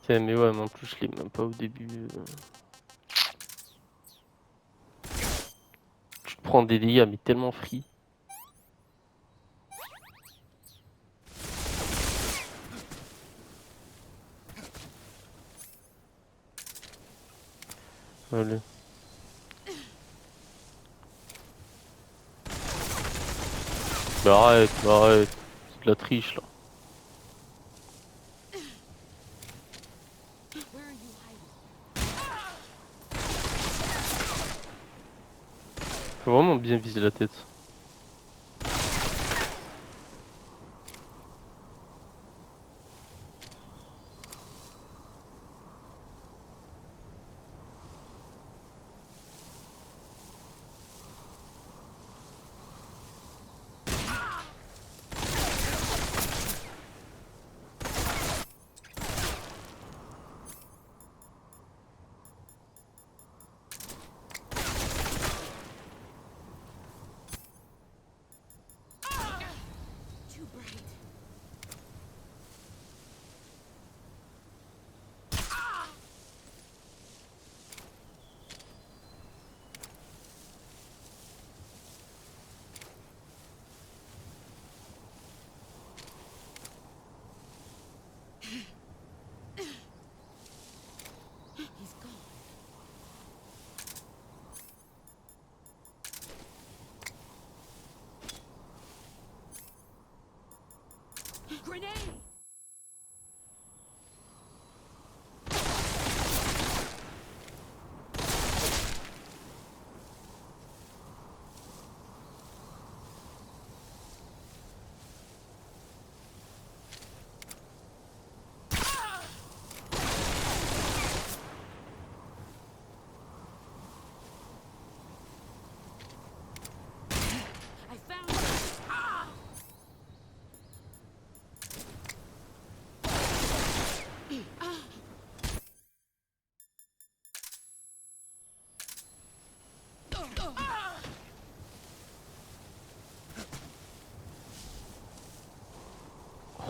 Tiens, mais ouais, mais en plus, je l'ai même pas au début. Tu te prends des dégâts, mais tellement free. Allez. Mais arrête, c'est de la triche là. Faut vraiment bien viser la tête.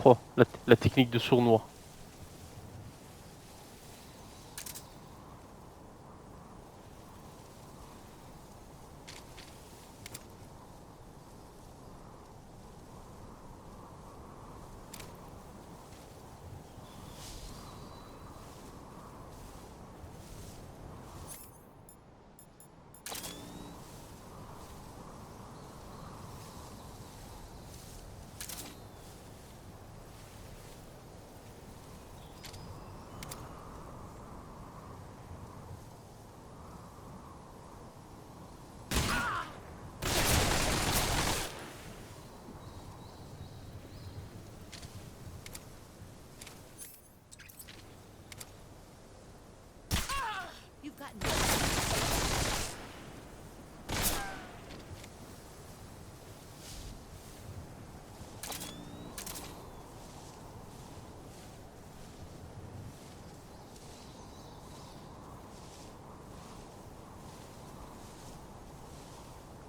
Oh, la technique de sournois.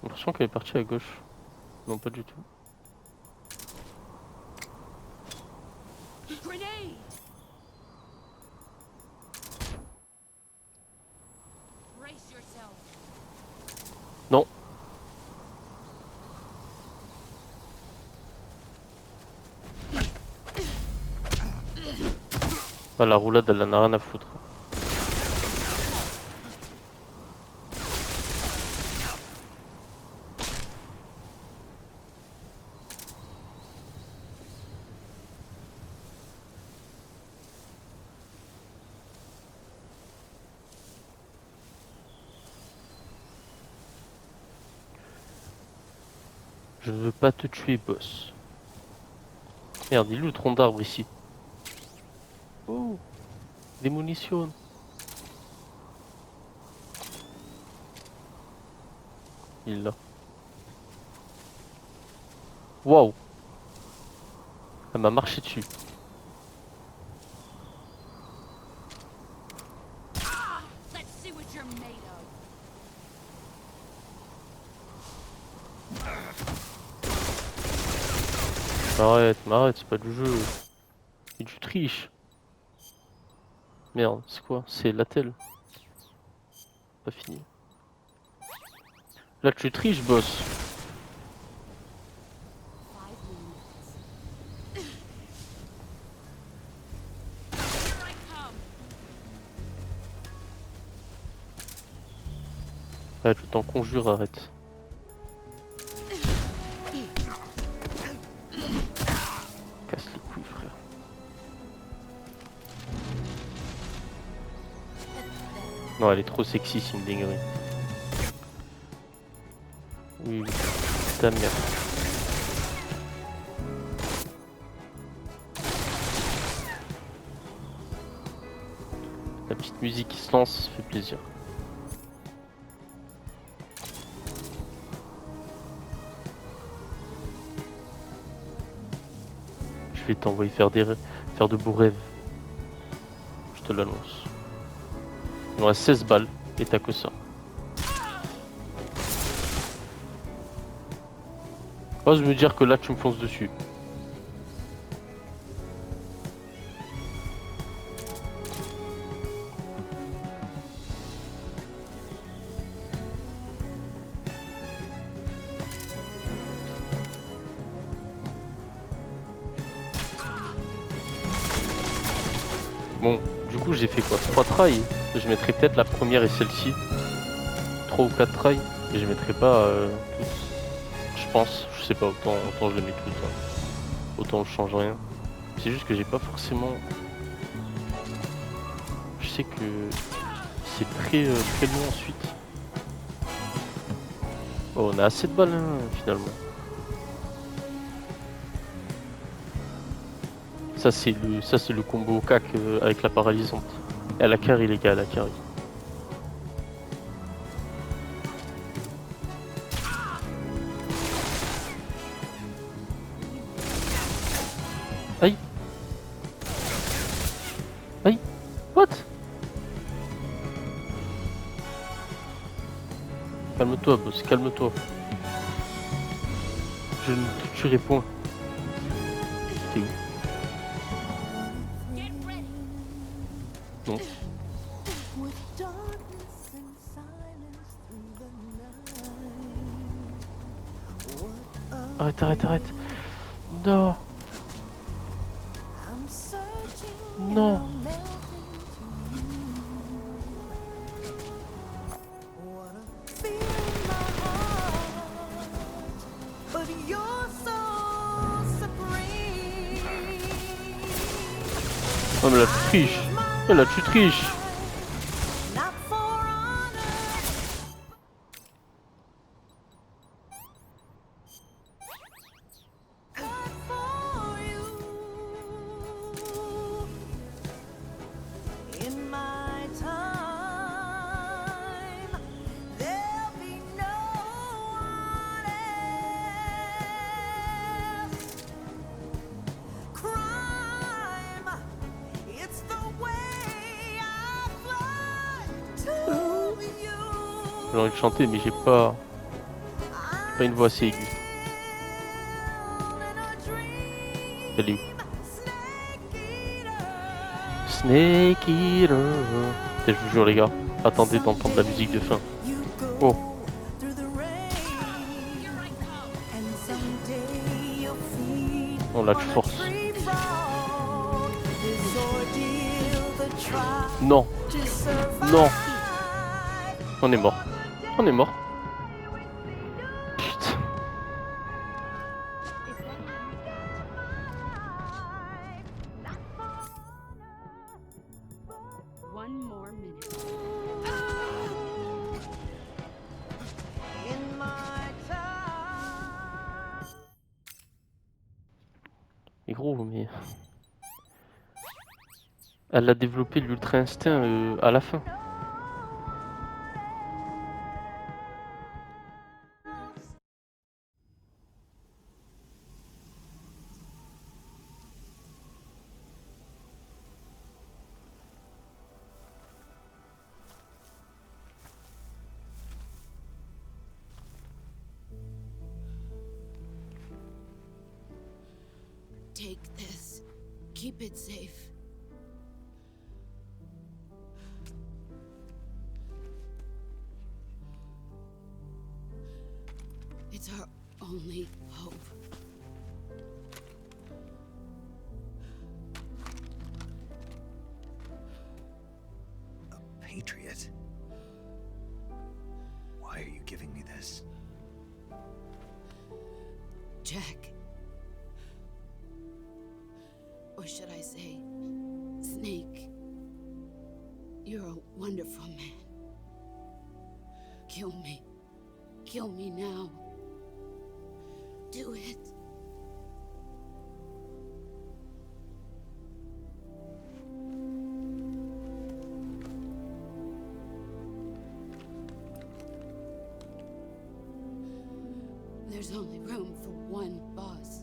J'ai l'impression qu'elle est partie à gauche. Non, pas du tout. Non. Ah, la roulade, elle en a rien à foutre. Je ne veux pas te tuer, boss. Merde, il est où le tronc d'arbre ici? Oh, des munitions. Il est là. Waouh! Elle m'a marché dessus. M'arrête, m'arrête, c'est pas du jeu. Et tu triches. Merde, c'est quoi? C'est l'attel. Pas fini. Là tu triches, boss. Là je t'en conjure, arrête. Casse les couilles, frère. Non, elle est trop sexy, c'est une dinguerie. Oui, oui. Ta mère. La petite musique qui se lance, ça fait plaisir. Je vais t'envoyer faire faire de beaux rêves. Je te l'annonce. Il me reste 16 balles et t'as que ça. Ose me dire que là tu me fonces dessus. Bon, du coup j'ai fait quoi? 3 tries. Je mettrai peut-être la première et celle-ci. 3 ou 4 tries. Et je mettrai pas toutes. Je pense, je sais pas, autant je les mets toutes. Hein. Autant je change rien. C'est juste que j'ai pas forcément. Je sais que c'est très long ensuite. Oh, on a assez de balles hein, finalement. Ça c'est le combo cac avec la paralysante. Et à la carry les gars, à la carry. Aïe. Aïe. What? Calme-toi boss, calme-toi. Je ne te tuerai point. T'es où? Non. Arrête, arrête, arrête. Non. Non. Oh mais là tu triches. Oh là tu triches. J'ai envie de chanter mais j'ai pas une voix assez aiguë. Elle est où? Snake Eater. Je vous jure les gars, attendez d'entendre la musique de fin. Oh. Oh là tu forces. Non. Non. On est mort. On est mort. Putain. Et gros, mais elle a développé l'ultra instinct à la fin. Take this. Keep it safe. It's our only hope. A patriot? Why are you giving me this? Jack. Or should I say, Snake. You're a wonderful man. Kill me. Kill me now. Do it. There's only room for one boss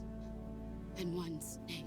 and one Snake.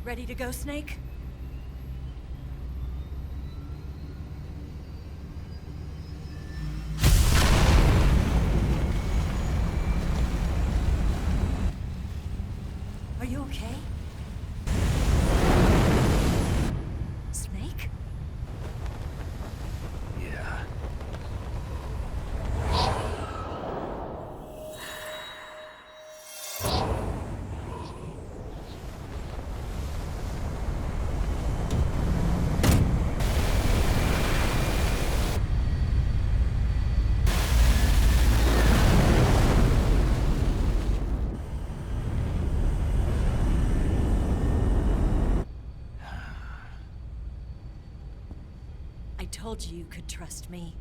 Ready to go, Snake? Are you okay? Snake? Yeah. I told you you could trust me.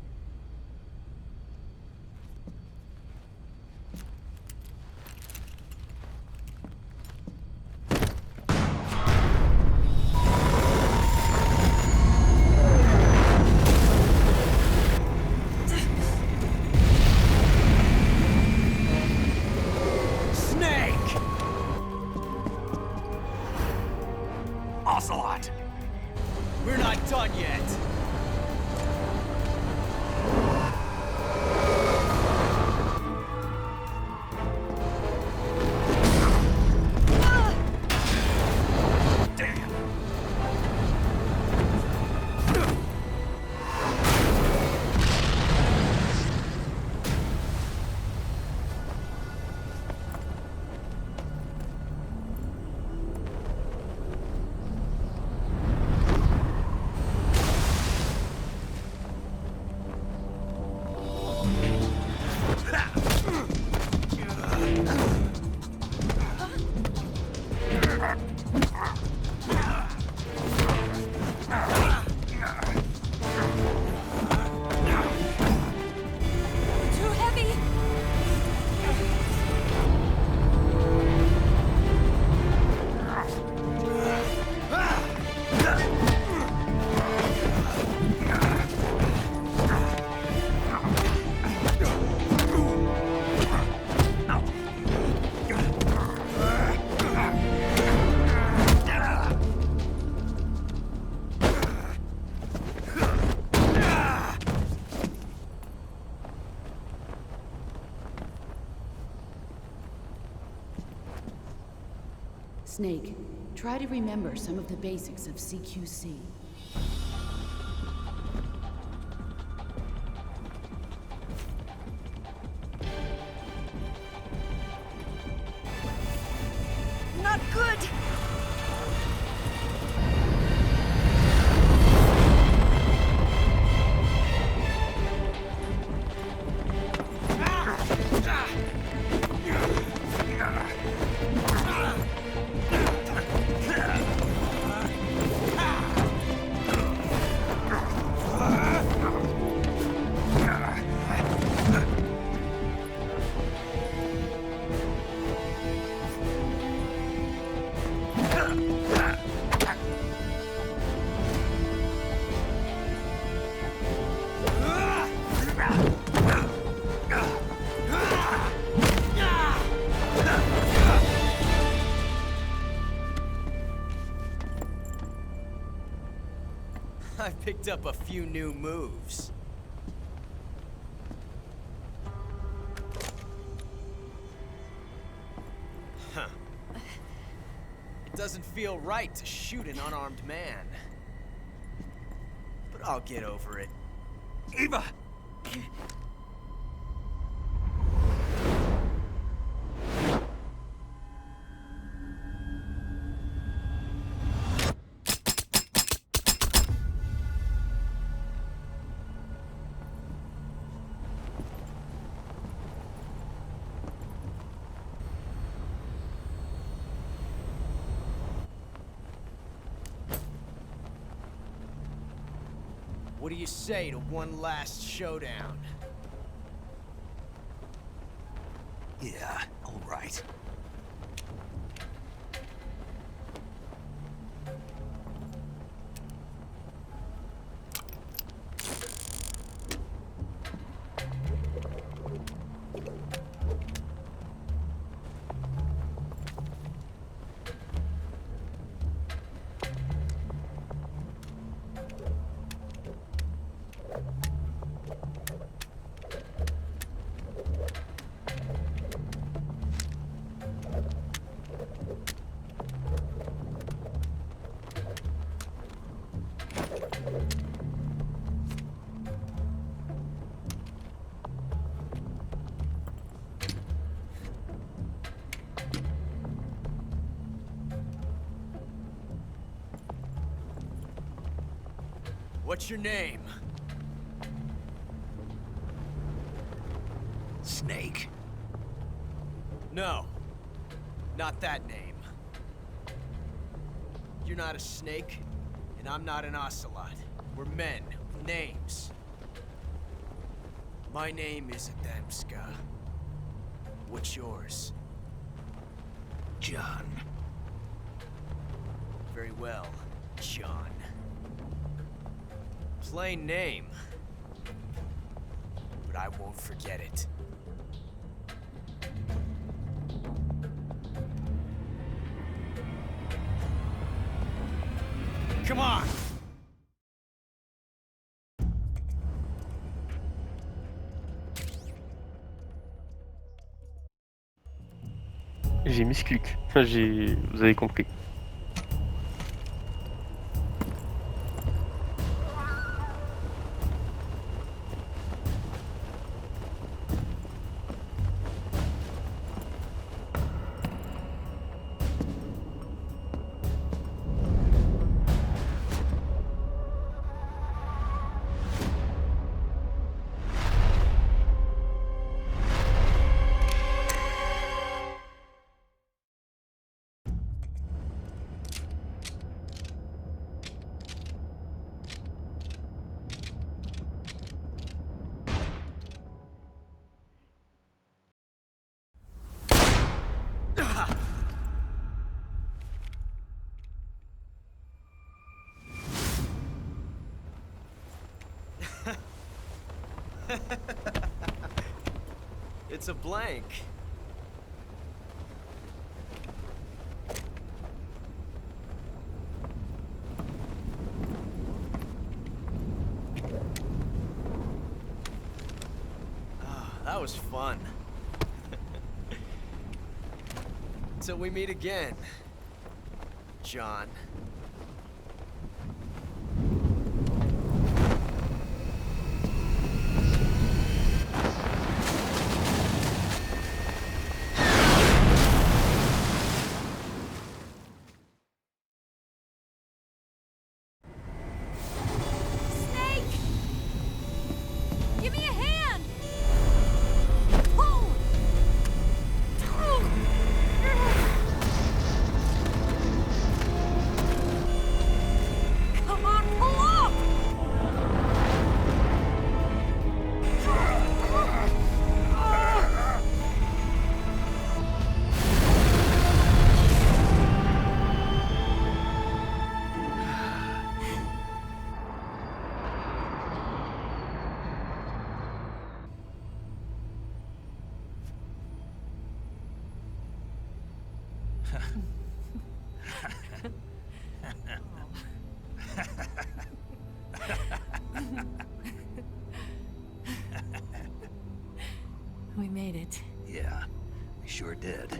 Snake, try to remember some of the basics of CQC. Not good! I've picked up a few new moves. Huh. It doesn't feel right to shoot an unarmed man. But I'll get over it. Eva! What do you say to one last showdown? Yeah, all right. What's your name? Snake. No. Not that name. You're not a snake, and I'm not an ocelot. We're men with names. My name is Adamska. What's yours? John. Very well, John. Plain name. But I won't forget it. Come on! J'ai mis ce clic. Enfin, vous avez compris. It's a blank. Ah, that was fun. Till we meet again. John. Snake! Give me a hand! Pull! Come on, pull up! We made it. Yeah, we sure did.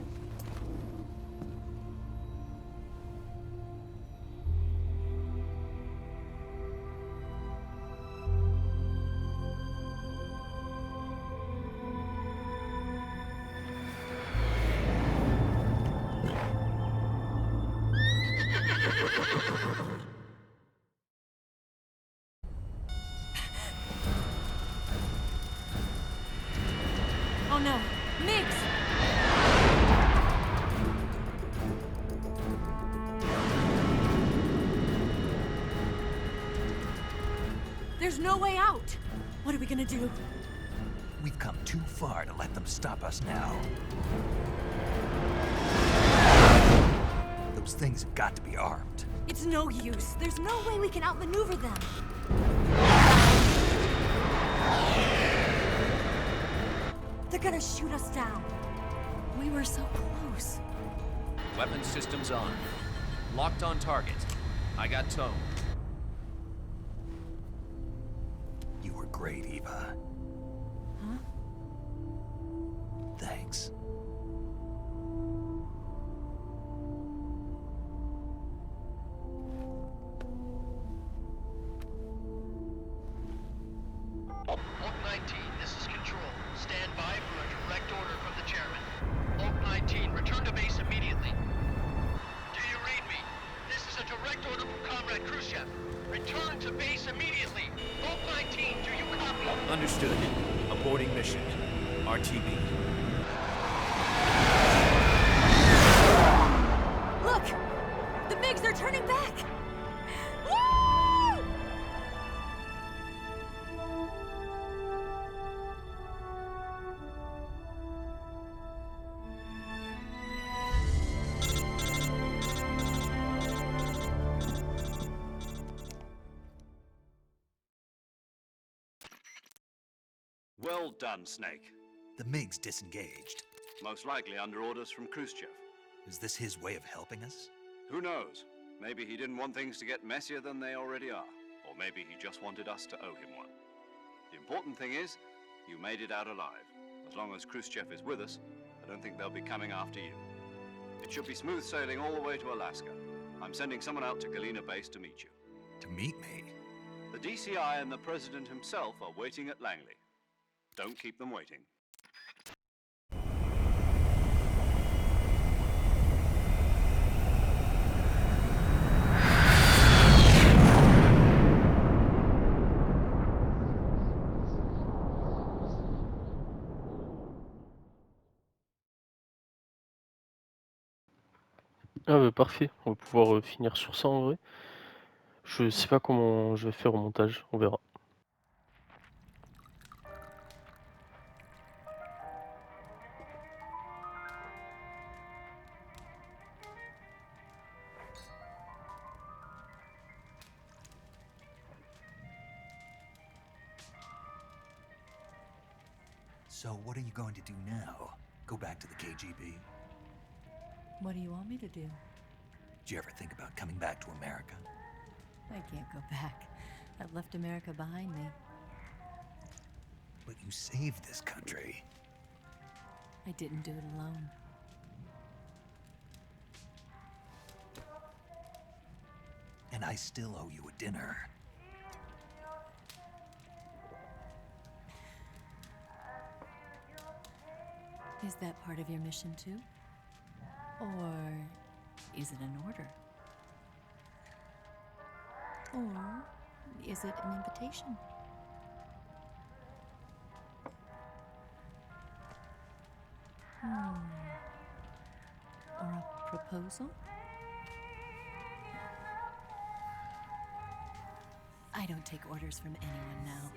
Oh no, Mix! There's no way out! What are we gonna do? We've come too far to let them stop us now. Those things have got to be armed. It's no use. There's no way we can outmaneuver them. They're gonna shoot us down. We were so close. Weapon systems on. Locked on target. I got tone. You were great, Eva. Huh? Thanks. Oak 19, this is Control. Stand by for a direct order from the chairman. Oak 19, return to base immediately. Do you read me? This is a direct order from Comrade Khrushchev. Return to base immediately. Oak 19, do you copy? Understood. Aborting mission. RTB. Look! The MiGs are turning back! Woo! Well done, Snake. The MiG's disengaged. Most likely under orders from Khrushchev. Is this his way of helping us? Who knows? Maybe he didn't want things to get messier than they already are. Or maybe he just wanted us to owe him one. The important thing is, you made it out alive. As long as Khrushchev is with us, I don't think they'll be coming after you. It should be smooth sailing all the way to Alaska. I'm sending someone out to Galena Base to meet you. To meet me? The DCI and the President himself are waiting at Langley. Don't keep them waiting. Ah bah parfait, on va pouvoir finir sur ça en vrai. Je sais pas comment je vais faire au montage, on verra. So what are you going to do now? Go back to the KGB? What do you want me to do? Did you ever think about coming back to America? I can't go back. I've left America behind me. But you saved this country. I didn't do it alone. and I still owe you a dinner. Is that part of your mission too? Or is it an order? Or is it an invitation? Or a proposal? I don't take orders from anyone now.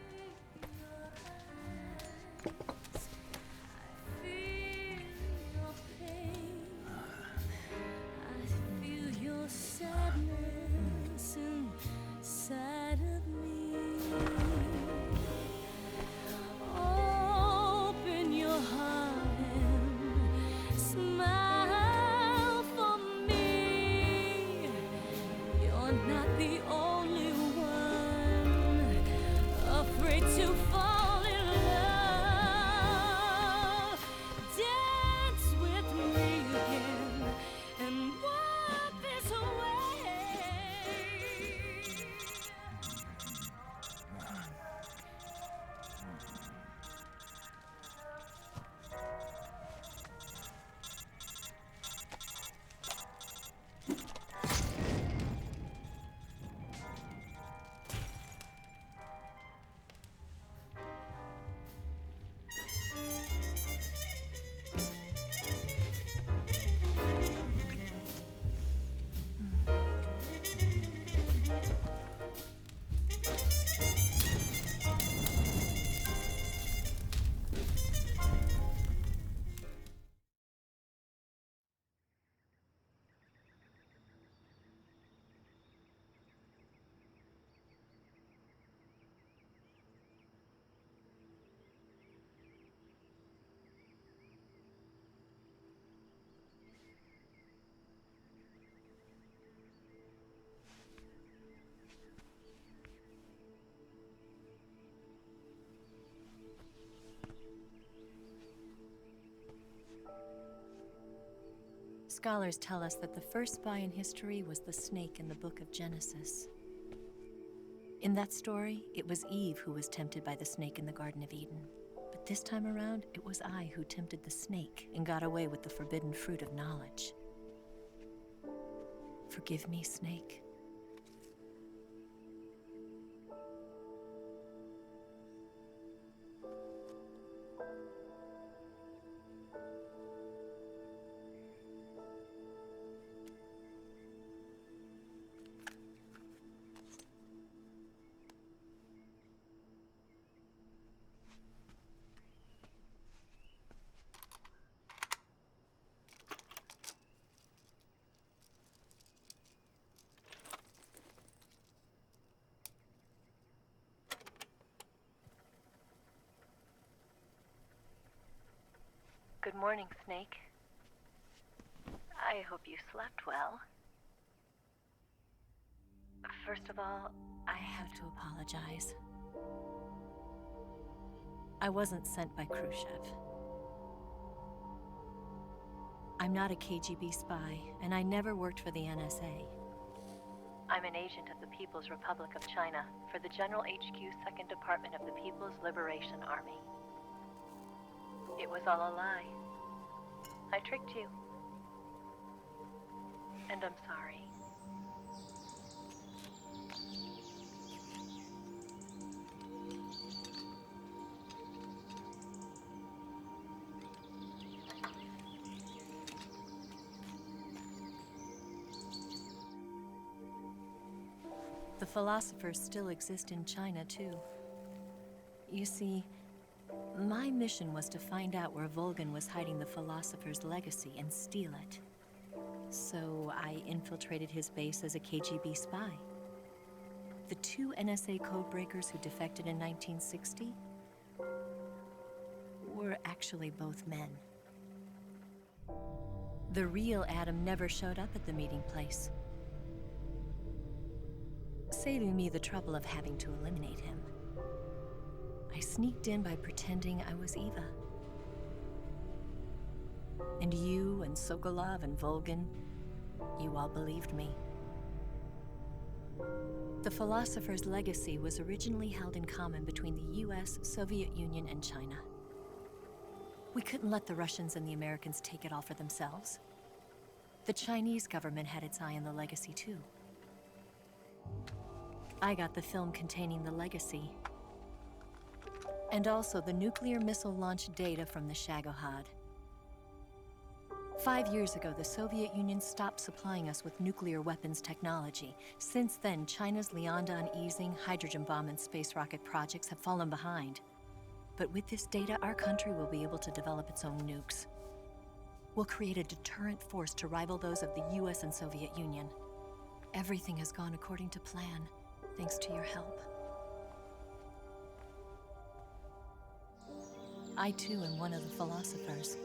Scholars tell us that the first spy in history was the snake in the book of Genesis. In that story, it was Eve who was tempted by the snake in the Garden of Eden. But this time around, it was I who tempted the snake and got away with the forbidden fruit of knowledge. Forgive me, snake. Good morning, Snake. I hope you slept well. First of all, I have to apologize. I wasn't sent by Khrushchev. I'm not a KGB spy, and I never worked for the NSA. I'm an agent of the People's Republic of China for the General HQ 2nd Department of the People's Liberation Army. It was all a lie. I tricked you. And I'm sorry. The philosophers still exist in China, too. You see, my mission was to find out where Volgan was hiding the philosopher's legacy and steal it. So I infiltrated his base as a KGB spy. The two NSA codebreakers who defected in 1960 were actually both men. The real Adam never showed up at the meeting place, saving me the trouble of having to eliminate him. I sneaked in by pretending I was Eva. And you and Sokolov and Volgan, you all believed me. The philosopher's legacy was originally held in common between the US, Soviet Union, and China. We couldn't let the Russians and the Americans take it all for themselves. The Chinese government had its eye on the legacy too. I got the film containing the legacy, and also the nuclear missile launch data from the Shagohod. 5 years ago, the Soviet Union stopped supplying us with nuclear weapons technology. Since then, China's Liaodong easing, hydrogen bomb, and space rocket projects have fallen behind. But with this data, our country will be able to develop its own nukes. We'll create a deterrent force to rival those of the US and Soviet Union. Everything has gone according to plan, thanks to your help. I too am one of the philosophers.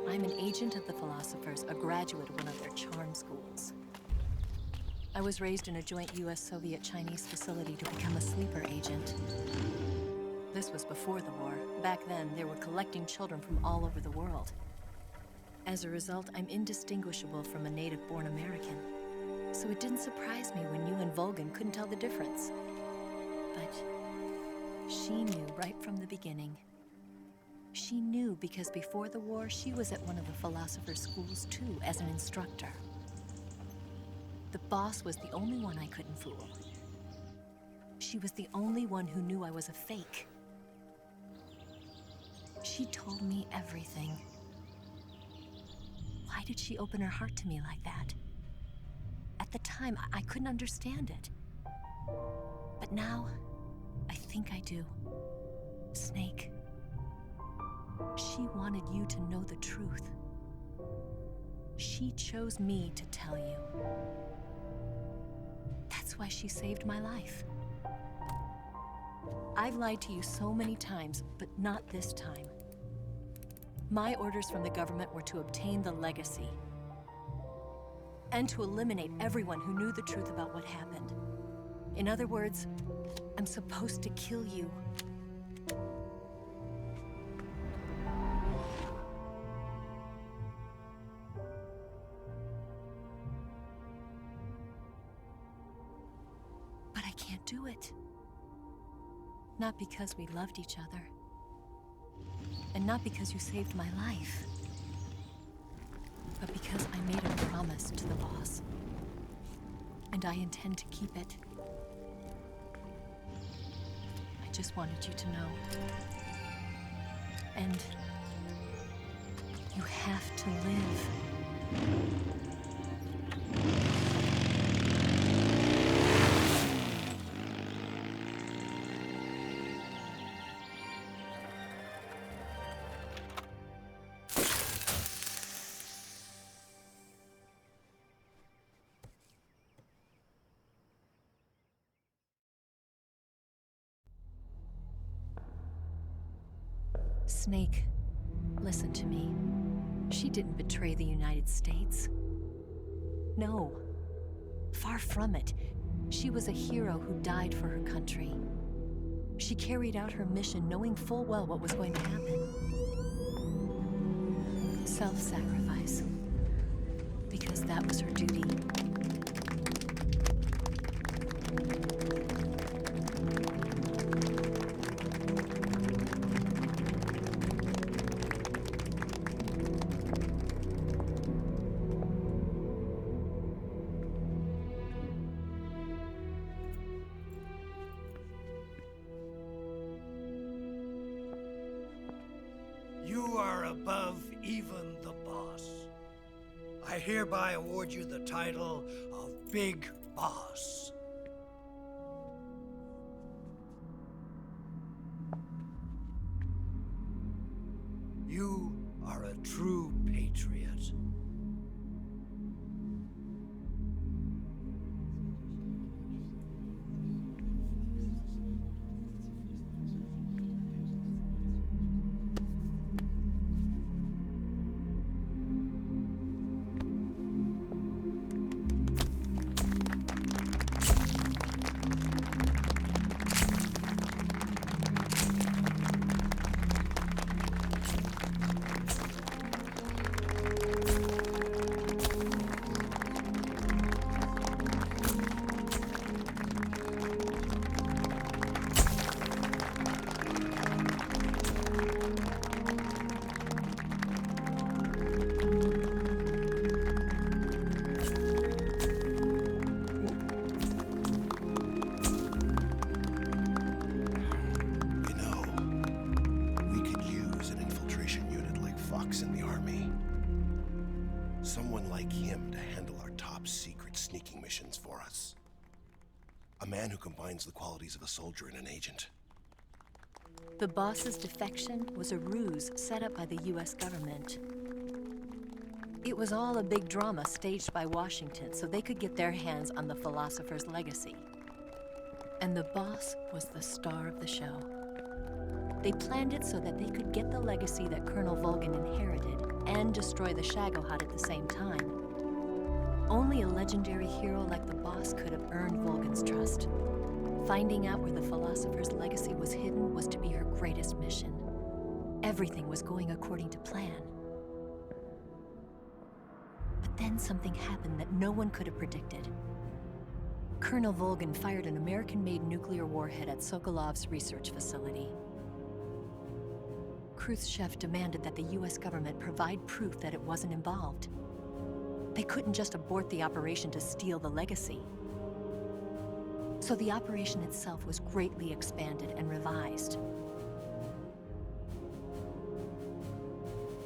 I'm an agent of the philosophers, a graduate of one of their charm schools. I was raised in a joint US-Soviet-Chinese facility to become a sleeper agent. This was before the war. Back then, they were collecting children from all over the world. As a result, I'm indistinguishable from a native-born American. So it didn't surprise me when you and Volgan couldn't tell the difference. But she knew right from the beginning. She knew because before the war, she was at one of the philosopher's schools too, as an instructor. The boss was the only one I couldn't fool. She was the only one who knew I was a fake. She told me everything. Why did she open her heart to me like that? At the time, I couldn't understand it. But now, I think I do. Snake. She wanted you to know the truth. She chose me to tell you. That's why she saved my life. I've lied to you so many times, but not this time. My orders from the government were to obtain the legacy and to eliminate everyone who knew the truth about what happened. In other words, I'm supposed to kill you. But I can't do it. Not because we loved each other. And not because you saved my life. But because I made a promise to the boss. And I intend to keep it. I just wanted you to know. And you have to live. Snake, listen to me. She didn't betray the United States. No, far from it. She was a hero who died for her country. She carried out her mission knowing full well what was going to happen. Self-sacrifice. Because that was her duty. You are above even the boss. I hereby award you the title of Big Boss. You are a true patriot. like him to handle our top secret sneaking missions for us. A man who combines the qualities of a soldier and an agent. The boss's defection was a ruse set up by the US government. It was all a big drama staged by Washington so they could get their hands on the philosopher's legacy. And the boss was the star of the show. They planned it so that they could get the legacy that Colonel Volgin inherited and destroy the Shagohod at the same time. Only a legendary hero like the boss could have earned Volgin's trust. Finding out where the philosopher's legacy was hidden was to be her greatest mission. Everything was going according to plan. But then something happened that no one could have predicted. Colonel Volgin fired an American-made nuclear warhead at Sokolov's research facility. Khrushchev demanded that the US government provide proof that it wasn't involved. They couldn't just abort the operation to steal the legacy. So the operation itself was greatly expanded and revised.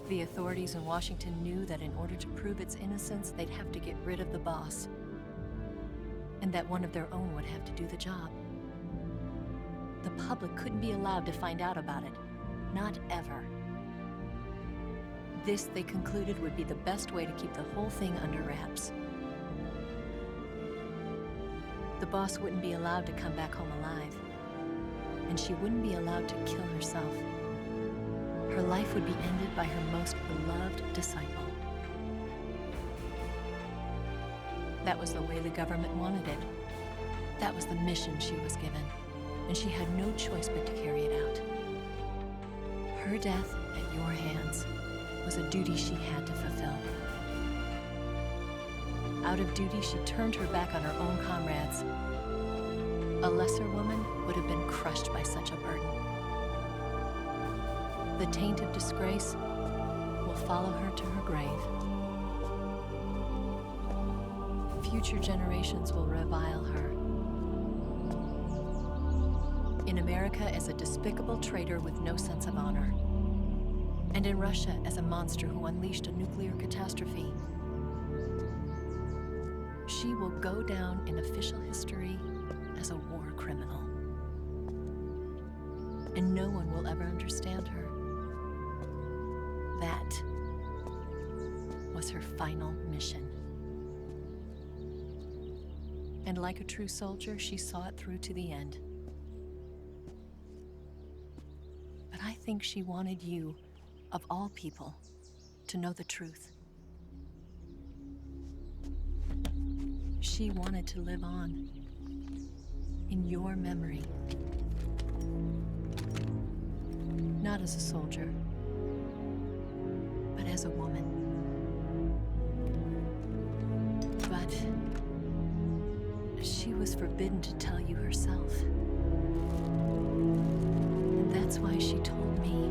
The authorities in Washington knew that in order to prove its innocence, they'd have to get rid of the boss, and that one of their own would have to do the job. The public couldn't be allowed to find out about it. Not ever. This, they concluded, would be the best way to keep the whole thing under wraps. The boss wouldn't be allowed to come back home alive, and she wouldn't be allowed to kill herself. Her life would be ended by her most beloved disciple. That was the way the government wanted it. That was the mission she was given, and she had no choice but to carry it out. Her death at your hands was a duty she had to fulfill. Out of duty, she turned her back on her own comrades. A lesser woman would have been crushed by such a burden. The taint of disgrace will follow her to her grave. Future generations will revile her. In America as a despicable traitor with no sense of honor. And in Russia as a monster who unleashed a nuclear catastrophe. She will go down in official history as a war criminal. And no one will ever understand her. That was her final mission. And like a true soldier, she saw it through to the end. But I think she wanted you, of all people, to know the truth. She wanted to live on in your memory. Not as a soldier, but as a woman. But she was forbidden to tell you herself. And that's why she told me.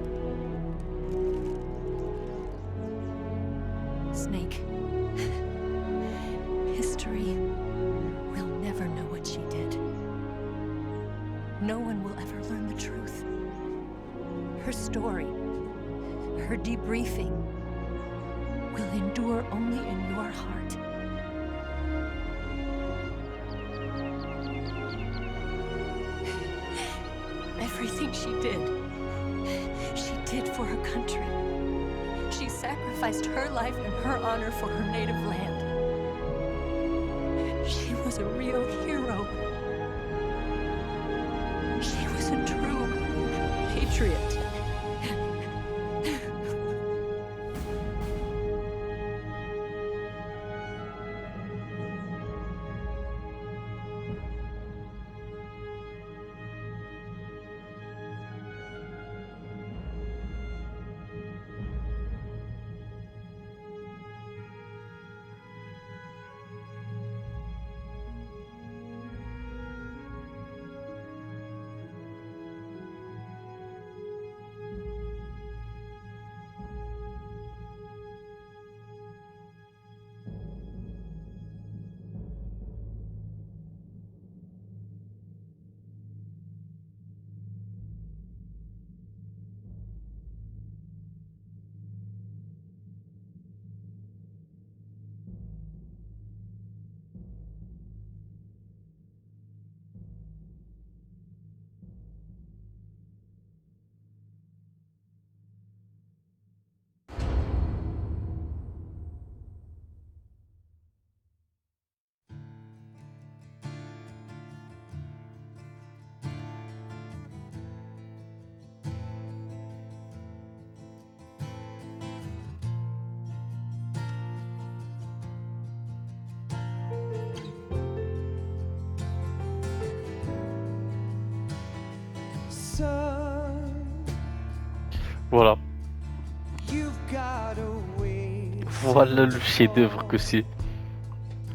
Snake, history will never know what she did. No one will ever learn the truth. Her story, her debriefing, will endure only in your heart. Everything she did for her country. She sacrificed her life and her honor for her native land. She was a real hero. She was a true patriot. Voilà. Voilà le chef-d'œuvre que c'est.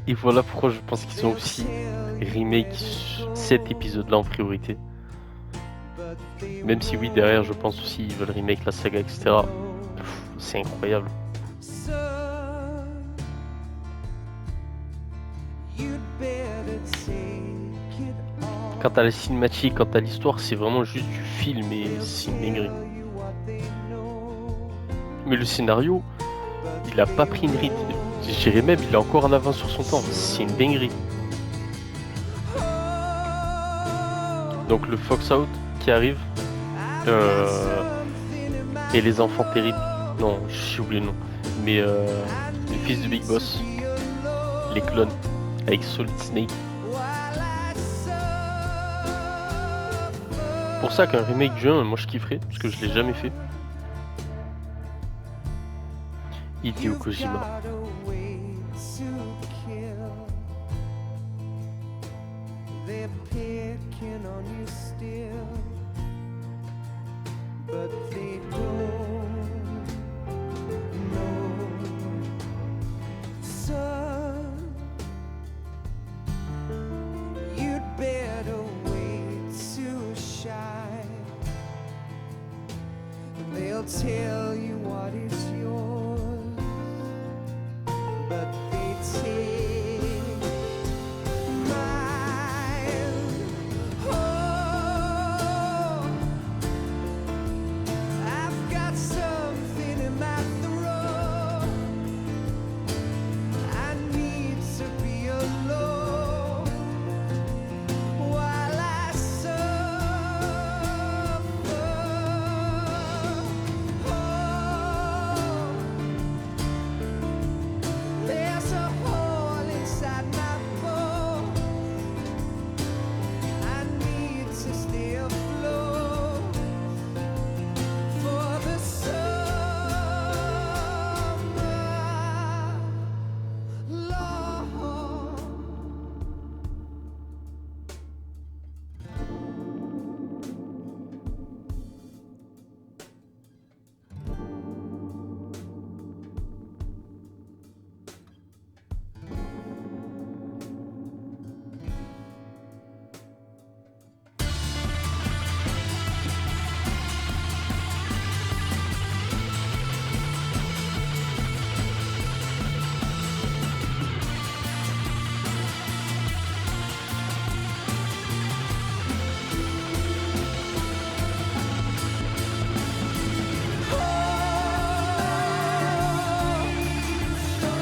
Et voilà pourquoi je pense qu'ils ont aussi remake cet épisode-là en priorité. Même si oui, derrière, je pense aussi ils veulent remake la saga, etc. C'est incroyable. Quant à la cinématique, quant à l'histoire, c'est vraiment juste du film et c'est une dinguerie. Mais le scénario, il a pas pris une ride. Je dirais même, il est encore en avance sur son temps. C'est une dinguerie. Donc le Fox Out qui arrive. Et les enfants terribles. Non, j'ai oublié le nom. Mais le fils de Big Boss. Les clones. Avec Solid Snake. Pour ça qu'un remake du 1, moi je kifferais. Parce que je l'ai jamais fait. Hideo Kojima. They'll tell you what is yours, but they take mine. Oh, I've got something in my throat. I need to be alone while I there's a hole inside my bones. I need to stay afloat for the summer, Lord.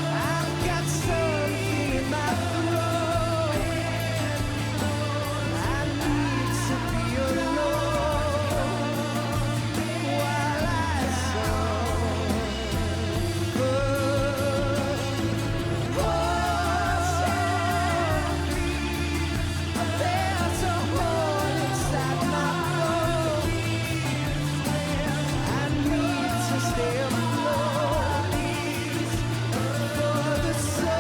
I've got something in my throat. I need to be alone while I suffer. There's a hole inside my bones. I need to stay afloat for the sun.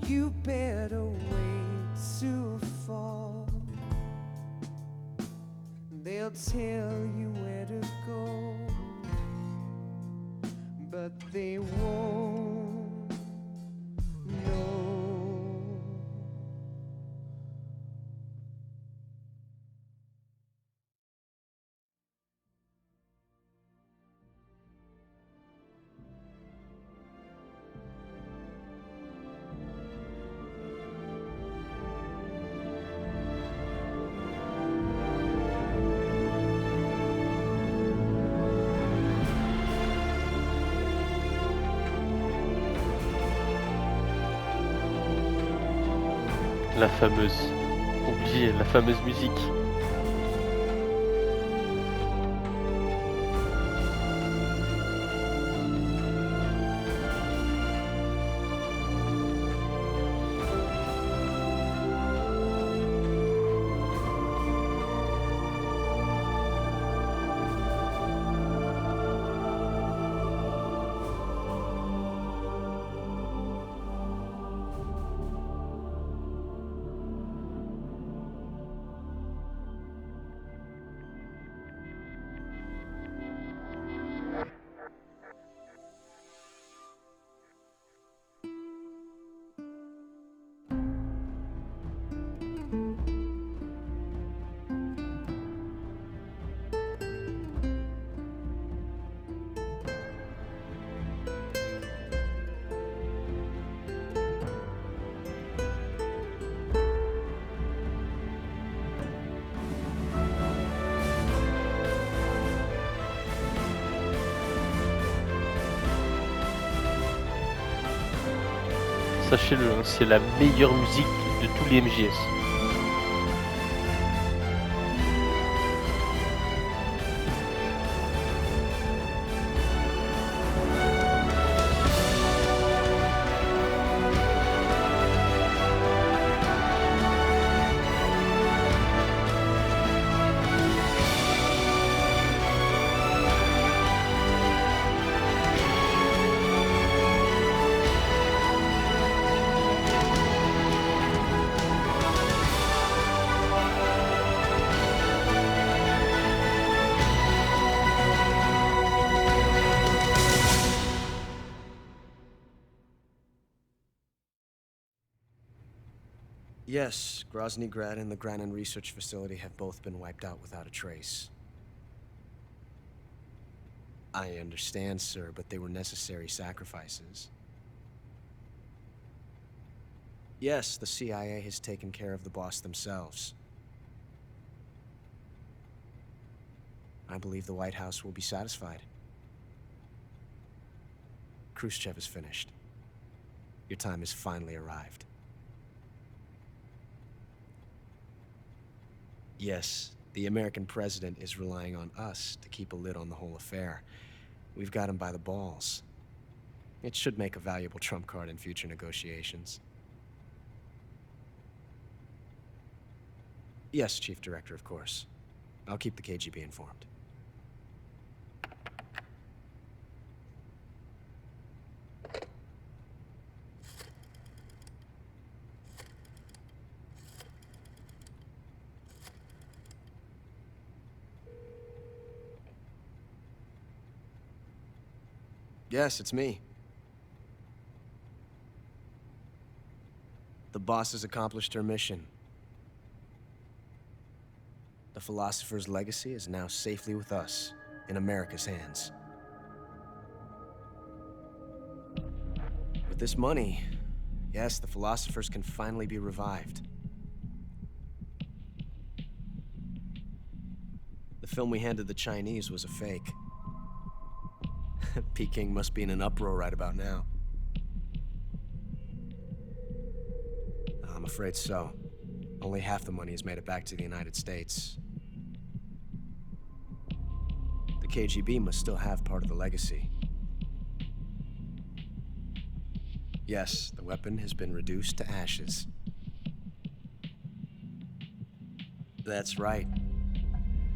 You better wait to fall. They'll tell you where to go, but they won't know. La fameuse. Oubliez la fameuse musique. sachez-le, hein, c'est la meilleure musique de tous les MJS. Yes, Grozny Grad and the Granin Research Facility have both been wiped out without a trace. I understand, sir, but they were necessary sacrifices. Yes, the CIA has taken care of the boss themselves. I believe the White House will be satisfied. Khrushchev is finished. Your time has finally arrived. Yes, the American president is relying on us to keep a lid on the whole affair. We've got him by the balls. It should make a valuable trump card in future negotiations. Yes, Chief Director, of course. I'll keep the KGB informed. Yes, it's me. The boss has accomplished her mission. The philosopher's legacy is now safely with us, in America's hands. With this money, yes, the philosophers can finally be revived. The film we handed the Chinese was a fake. Peking must be in an uproar right about now. I'm afraid so. Only half the money has made it back to the United States. The KGB must still have part of the legacy. Yes, the weapon has been reduced to ashes. That's right.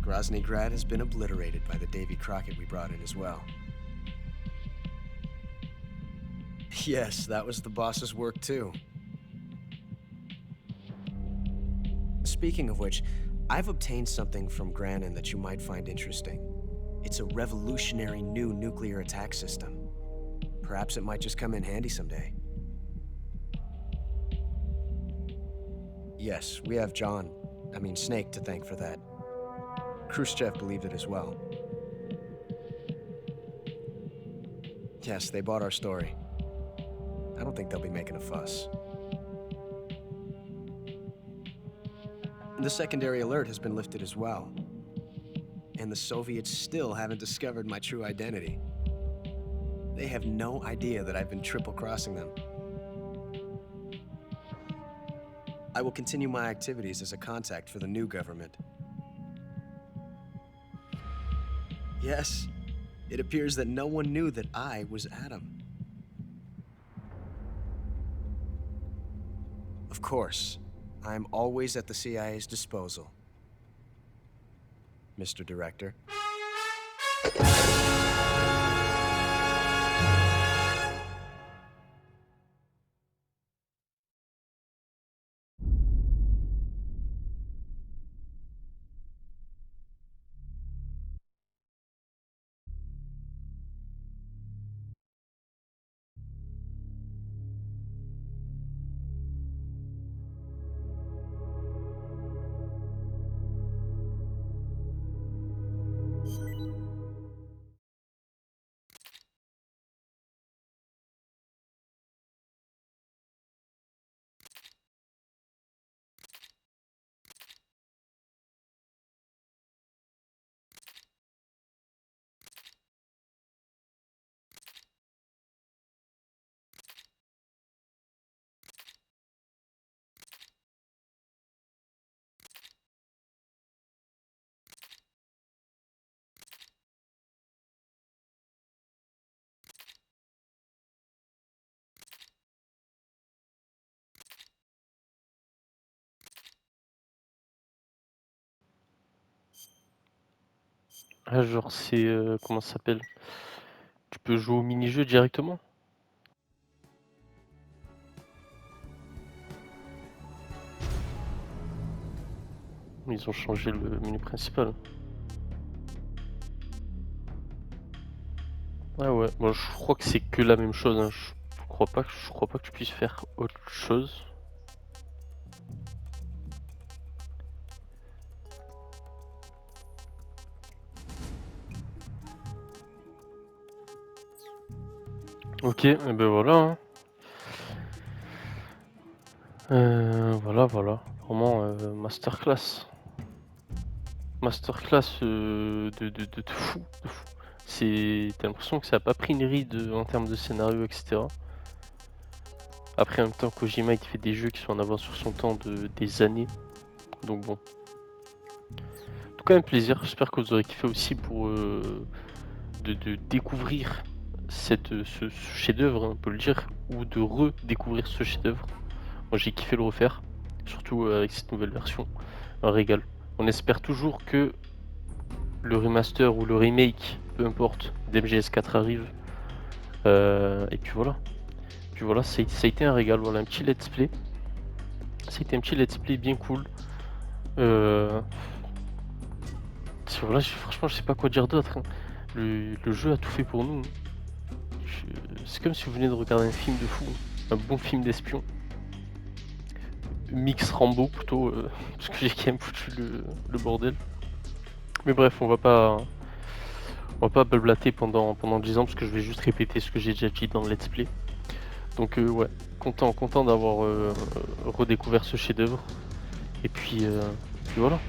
Grozny Grad has been obliterated by the Davy Crockett we brought in as well. Yes, that was the boss's work too. Speaking of which, I've obtained something from Granin that you might find interesting. It's a revolutionary new nuclear attack system. Perhaps it might just come in handy someday. Yes, we have Snake to thank for that. Khrushchev believed it as well. Yes, they bought our story. I don't think they'll be making a fuss. The secondary alert has been lifted as well. And the Soviets still haven't discovered my true identity. They have no idea that I've been triple-crossing them. I will continue my activities as a contact for the new government. Yes, it appears that no one knew that I was Adam. Of course, I'm always at the CIA's disposal, Mr. Director. Ah, genre c'est comment ça s'appelle? Tu peux jouer au mini-jeu directement? Ils ont changé le menu principal. Ah ouais, moi je crois que c'est que la même chose, hein. Je crois pas que tu puisses faire autre chose. Ok, et ben voilà, hein. Voilà, voilà. Vraiment masterclass. Masterclass de fou, de fou. T'as l'impression que ça a pas pris une ride en termes de scénario, etc. Après, en même temps, Kojima il fait des jeux qui sont en avance sur son temps de des années. Donc bon. En tout cas, un plaisir. J'espère que vous aurez kiffé aussi pour de découvrir ce chef-d'œuvre, hein, on peut le dire, ou de redécouvrir ce chef-d'œuvre. Moi, j'ai kiffé le refaire, surtout avec cette nouvelle version. Un régal. On espère toujours que le remaster ou le remake, peu importe, d'MGS4 arrive. Et puis voilà. Puis voilà, ça a été un régal. Voilà, un petit let's play. Ça a été un petit let's play bien cool. Voilà, franchement, je sais pas quoi dire d'autre, hein. Le jeu a tout fait pour nous. C'est comme si vous venez de regarder un film de fou, un bon film d'espion. Mix Rambo plutôt, parce que j'ai quand même foutu le bordel. Mais bref, on va pas blablater pendant 10 ans parce que je vais juste répéter ce que j'ai déjà dit dans le let's play. Donc ouais, content d'avoir redécouvert ce chef-d'œuvre. Et puis voilà.